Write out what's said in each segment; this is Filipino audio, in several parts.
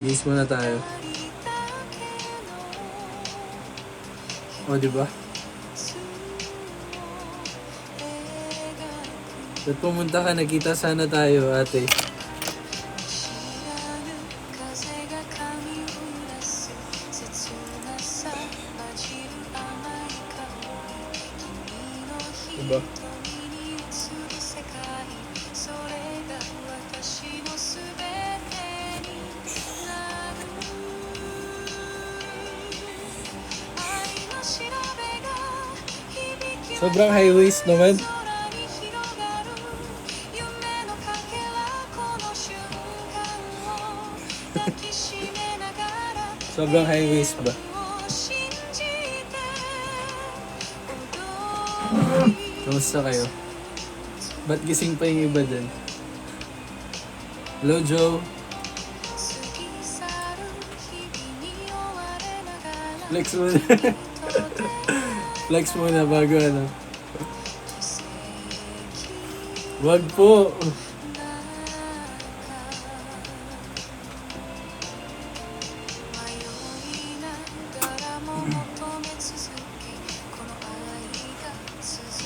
Base muna tayo. O, diba? Ba't pumunta ka? Nakita sana tayo, ate. Diba? Sobrang high waist naman. Sobrang high waist ba? Kamusta kayo? Ba't gising pa yung iba dun? Hello, Joe. Flex muna. Flex muna bago ano. Wag po.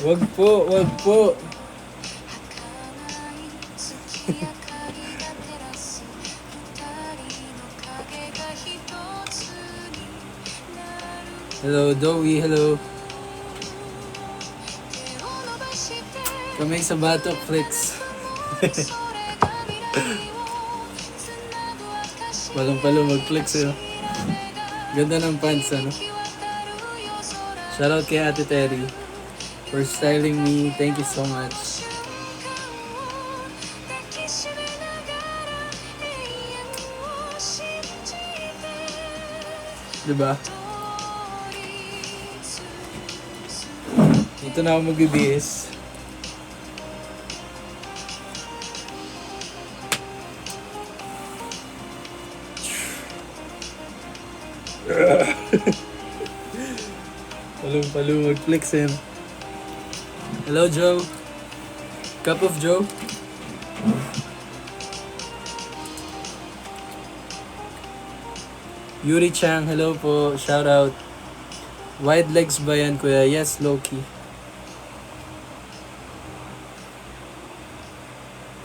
Wag po, wag po. Hello, Dowie, hello. Kamay sa batok, flex. Walang palo mag-flex, eh. Ganda ng pants, ano? Shoutout kay Ate Terry for styling me. Thank you so much. Diba? Dito na ako magbibihis. Palong-palong mag-flex, eh. Hello, Joe. Cup of Joe. Yuri Chang, hello po. Shout out. Wide legs ba yan, kuya? Yes, Loki.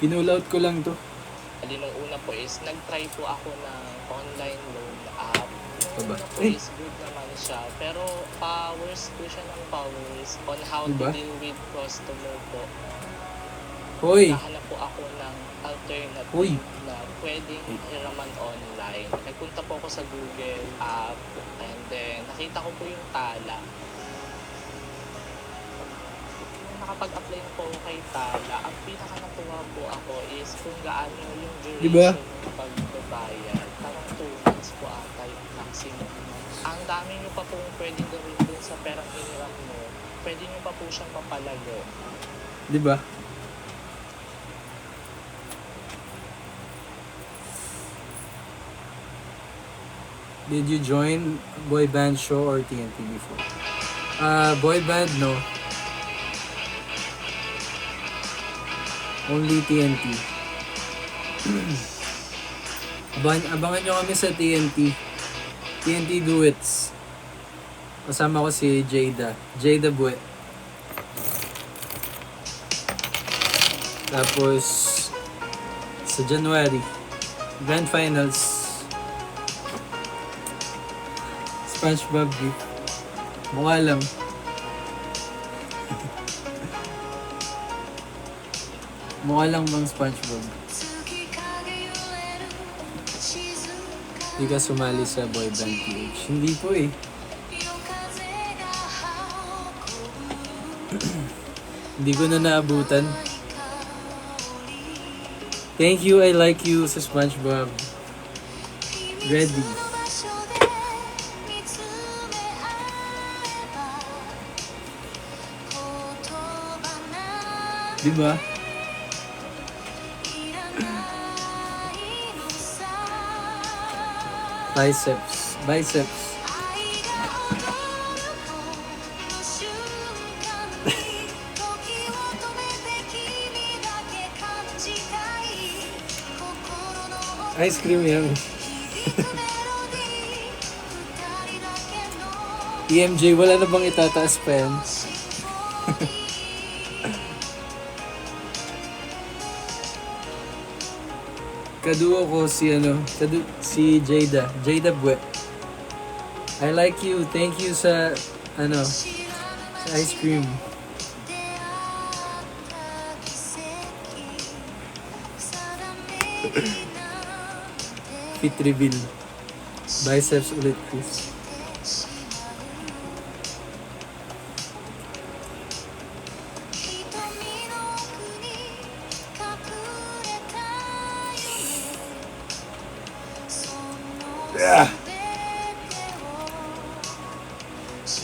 Pinull-out ko lang to. Nung una po is, nag-try po ako ng online loan app. Diba? Nung una po is good naman siya. Pero powers po siya ng powers on how Diba? to deal with customer po. Hoy! Nahanap po ako ng alternative Uy. na pwedeng hiraman online. Nagpunta po ako sa Google app and then nakita ko po yung Tala. Nung nakapag-apply na po ako kay Tala, ang pinaka-natuwa po ako is kung gaano yung duration Diba? ng pagbabayad. Parang 2 months po ata yung maximum. Ang dami nyo pa pong pwedeng gawin dun sa perang hiniram mo. Pwede nyo pa po siyang papalago. Diba? Did you join boy band show or TNT before? Boy band, no. Only TNT. Abangan nyo kami sa TNT. TNT Duets. Kasama ko si Jada. Jada Buet. Tapos, sa January, Grand Finals. SpongeBob gift. Mukha lang. Mukha lang bang SpongeBob? Hindi ka sumali sa boy band PH. Hindi po eh. Hindi ko na naabutan. Thank you, I like you sa SpongeBob. Ready. Diba? Biceps. Biceps. Ice cream yan. EMJ, wala na bang itataas pa yan? Kaduo ko si Jada. Jada Buet. I like you. Thank you sa sa ice cream. Fit reveal. Biceps ulit, Chris.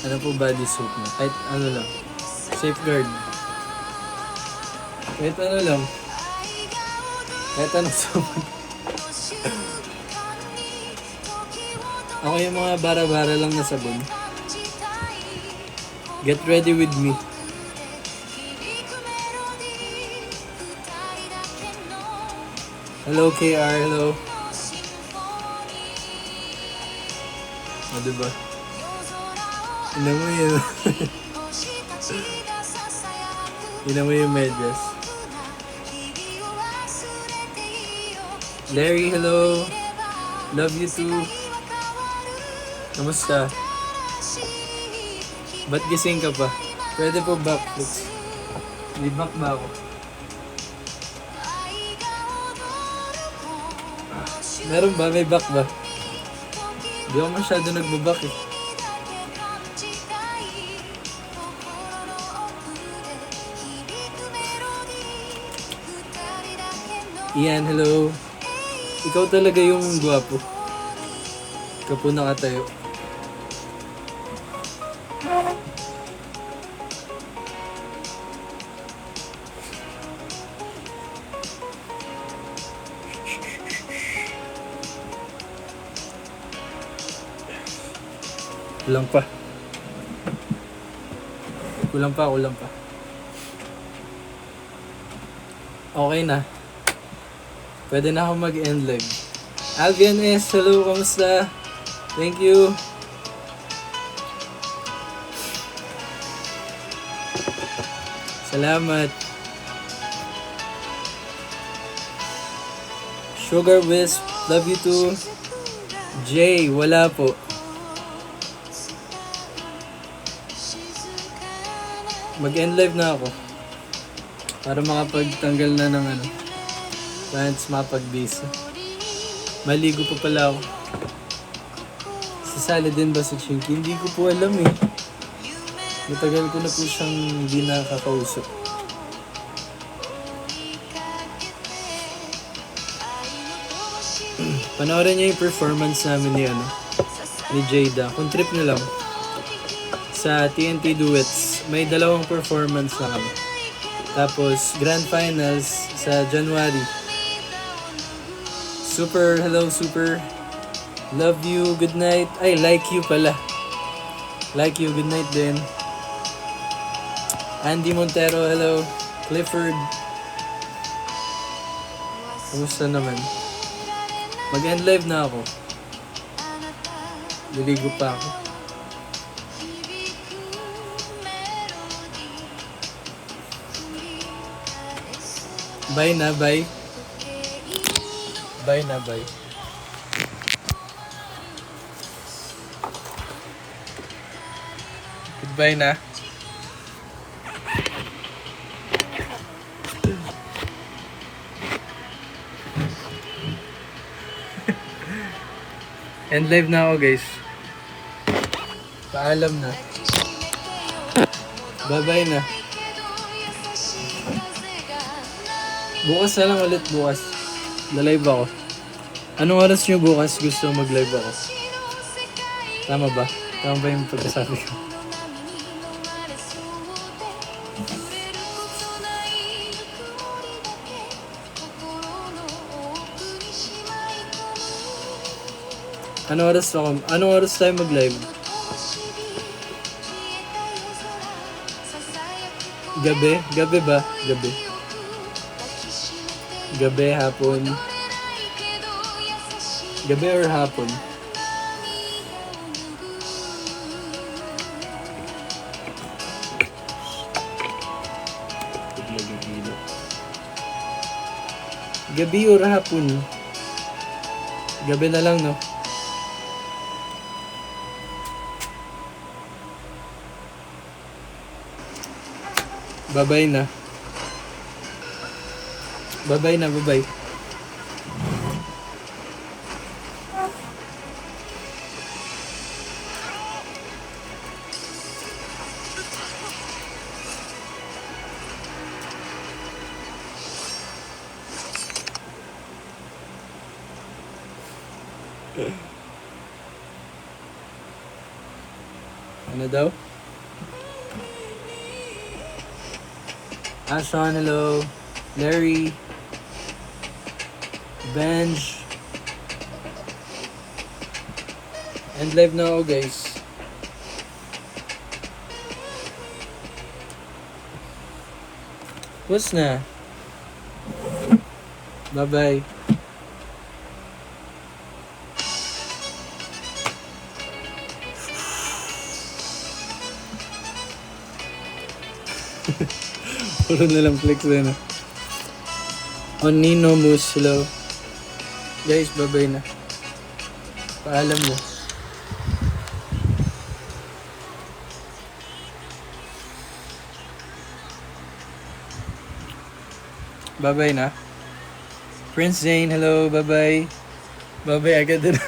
Ano po body soap mo? Kahit ano lang. Safeguard. Kahit ano lang. Kahit anong soap. Ako yung mga bara-bara lang na sabon. Get ready with me. Hello KR, hello. O diba? Ina mo yun. Ina mo yung medyas. Larry, hello. Love you too. Kamusta? Ba't gising ka pa? Pwede po backflips. May back ba ako? Meron ba? May back ba? Di ako masyado nagbaback eh. Ian, hello. Ikaw talaga yung gwapo. Ikaw po nakatayo. Kulang pa. Kulang pa. Okay na. Pwede na ako mag-end live. Alvian S, hello, kamusta? Thank you. Salamat. Sugar Wisp, love you too. Jay, wala po. Mag-end live na ako. Para makapagtanggal na ng plants, mapag-busy. Maligo pa pala ako. Sasali din ba sa Chinky? Hindi ko po alam eh. Matagal ko na po siyang hindi nakakausap. Panoorin niyo yung performance namin ni Jada. Kung trip nyo lang. Sa TNT Duets, may 2 performance na kami. Tapos, Grand Finals sa January. Super, hello Super. Love you, good night. Ay, like you pala. Like you, good night din. Andy Montero, hello. Clifford. Kamusta naman? Mag-end live na ako. Liligo pa ako. Bye na, bye. Bye na, bye. Goodbye na. End live na ako, guys. Paalam na. Bye-bye na. Bukas na lang ulit, bukas. Na-live ako. Anong oras nyo bukas gusto mag-live ako? Tama ba? Tama ba yung pagkasabi ko? Anong oras tayo mag-live? Gabi? Gabi ba? Gabi. Gabi, hapon. Gabi or hapon? Gabi or hapon? Gabi na lang, no? Bye-bye na. Bye-bye na, bye-bye. Ano daw? Sean, hello. Larry. Benj. And live na ako, guys. What's na? Bye-bye. Puro na lang flex na. Onino Moose, hello. Guys, bye-bye na. Paalam na. Bye-bye na. Prince Zane, hello, bye-bye. Bye-bye agad din.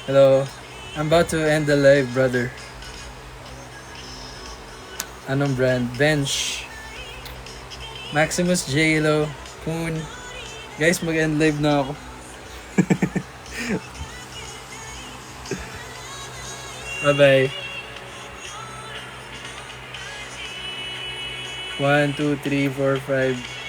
Hello. I'm about to end the live, brother. Anong brand? Bench. Maximus J, hello. Poon. Guys, mag-end live na ako. Bye-bye. 1, 2, 3, 4, 5.